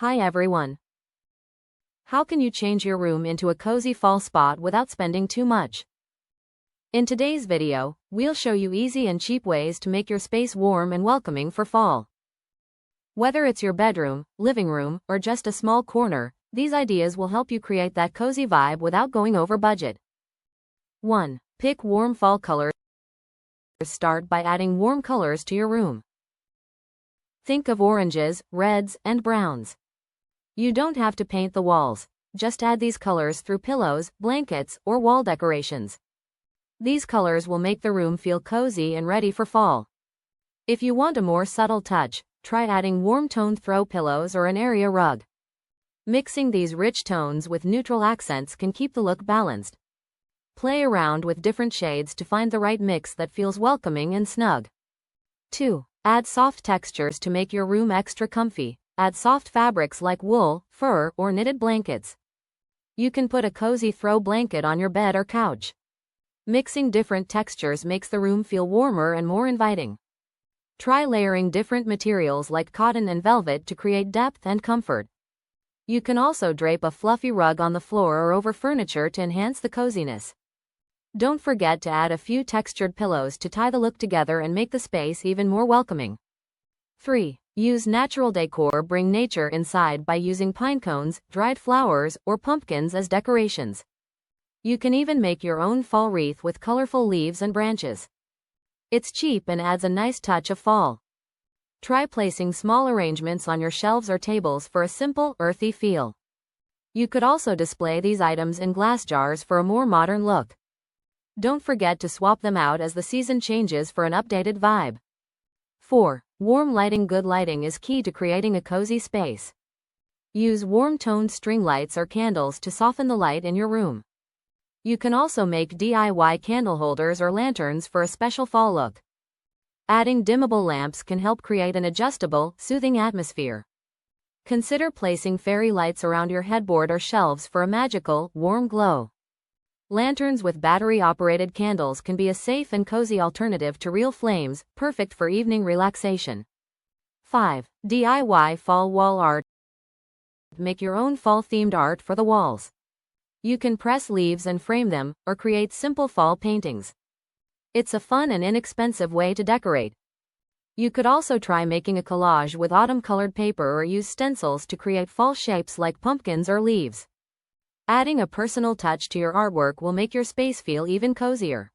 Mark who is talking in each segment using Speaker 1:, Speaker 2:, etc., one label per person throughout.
Speaker 1: Hi everyone. How can you change your room into a cozy fall spot without spending too much? In today's video, we'll show you easy and cheap ways to make your space warm and welcoming for fall. Whether it's your bedroom, living room, or just a small corner, these ideas will help you create that cozy vibe without going over budget. 1. Pick warm fall colors. Start by adding warm colors to your room. Think of oranges, reds, and browns. You don't have to paint the walls, just add these colors through pillows, blankets, or wall decorations. These colors will make the room feel cozy and ready for fall. If you want a more subtle touch, try adding warm-toned throw pillows or an area rug. Mixing these rich tones with neutral accents can keep the look balanced. Play around with different shades to find the right mix that feels welcoming and snug. 2. Add soft textures to make your room extra comfy. Add soft fabrics like wool, fur, or knitted blankets. You can put a cozy throw blanket on your bed or couch. Mixing different textures makes the room feel warmer and more inviting. Try layering different materials like cotton and velvet to create depth and comfort. You can also drape a fluffy rug on the floor or over furniture to enhance the coziness. Don't forget to add a few textured pillows to tie the look together and make the space even more welcoming. 3. Use natural decor. Bring nature inside by using pine cones, dried flowers, or pumpkins as decorations. You can even make your own fall wreath with colorful leaves and branches. It's cheap and adds a nice touch of fall. Try placing small arrangements on your shelves or tables for a simple, earthy feel. You could also display these items in glass jars for a more modern look. Don't forget to swap them out as the season changes for an updated vibe. 4. Warm lighting. Good lighting is key to creating a cozy space. Use warm-toned string lights or candles to soften the light in your room. You can also make DIY candle holders or lanterns for a special fall look. Adding dimmable lamps can help create an adjustable, soothing atmosphere. Consider placing fairy lights around your headboard or shelves for a magical, warm glow. Lanterns with battery-operated candles can be a safe and cozy alternative to real flames, perfect for evening relaxation. 5. DIY fall wall art. Make your own fall-themed art for the walls. You can press leaves and frame them, or create simple fall paintings. It's a fun and inexpensive way to decorate. You could also try making a collage with autumn-colored paper or use stencils to create fall shapes like pumpkins or leaves. Adding a personal touch to your artwork will make your space feel even cozier.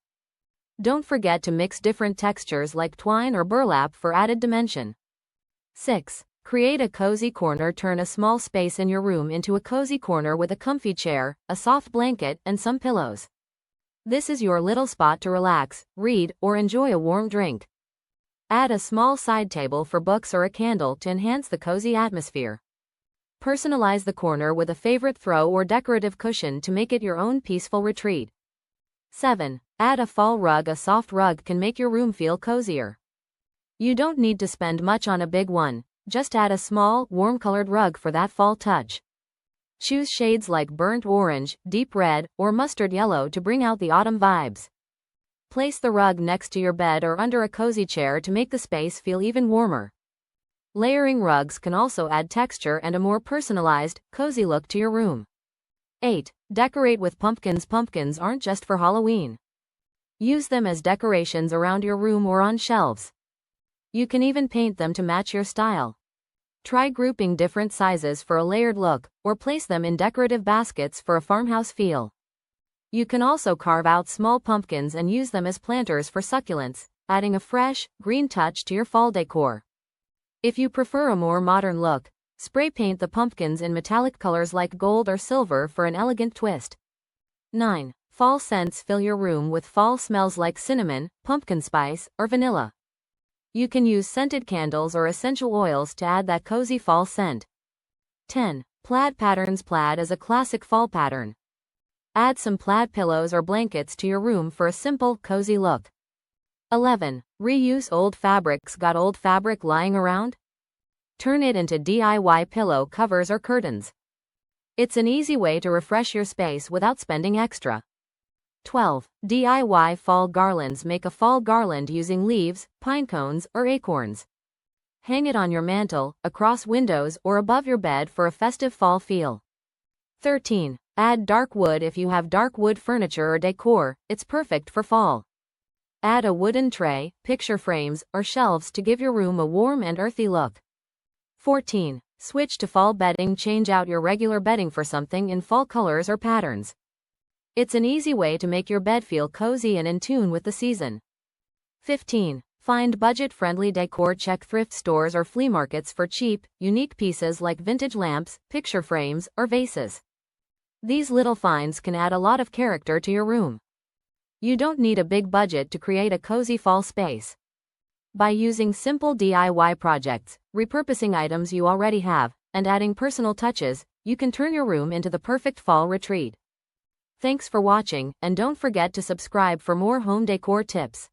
Speaker 1: Don't forget to mix different textures like twine or burlap for added dimension. 6. Create a cozy corner. Turn a small space in your room into a cozy corner with a comfy chair, a soft blanket, and some pillows. This is your little spot to relax, read, or enjoy a warm drink. Add a small side table for books or a candle to enhance the cozy atmosphere. Personalize the corner with a favorite throw or decorative cushion to make it your own peaceful retreat. 7. Add a fall rug. A soft rug can make your room feel cozier. You don't need to spend much on a big one, just add a small, warm-colored rug for that fall touch. Choose shades like burnt orange, deep red, or mustard yellow to bring out the autumn vibes. Place the rug next to your bed or under a cozy chair to make the space feel even warmer. Layering rugs can also add texture and a more personalized, cozy look to your room. 8. Decorate with pumpkins. Pumpkins aren't just for Halloween. Use them as decorations around your room or on shelves. You can even paint them to match your style. Try grouping different sizes for a layered look, or place them in decorative baskets for a farmhouse feel. You can also carve out small pumpkins and use them as planters for succulents, adding a fresh, green touch to your fall decor. If you prefer a more modern look, spray paint the pumpkins in metallic colors like gold or silver for an elegant twist. 9. Fall scents. Fill your room with fall smells like cinnamon, pumpkin spice, or vanilla. You can use scented candles or essential oils to add that cozy fall scent. 10. Plaid patterns. Plaid is a classic fall pattern. Add some plaid pillows or blankets to your room for a simple, cozy look. 11. Reuse old fabrics. Got old fabric lying around? Turn it into DIY pillow covers or curtains. It's an easy way to refresh your space without spending extra. 12. DIY fall garlands. Make a fall garland using leaves, pine cones, or acorns. Hang it on your mantle, across windows, or above your bed for a festive fall feel. 13. Add dark wood. If you have dark wood furniture or decor, it's perfect for fall. Add a wooden tray, picture frames, or shelves to give your room a warm and earthy look. 14. Switch to fall bedding. Change out your regular bedding for something in fall colors or patterns. It's an easy way to make your bed feel cozy and in tune with the season. 15. Find budget-friendly decor. Check thrift stores or flea markets for cheap, unique pieces like vintage lamps, picture frames, or vases. These little finds can add a lot of character to your room. You don't need a big budget to create a cozy fall space. By using simple DIY projects, repurposing items you already have, and adding personal touches, you can turn your room into the perfect fall retreat. Thanks for watching, and don't forget to subscribe for more home decor tips.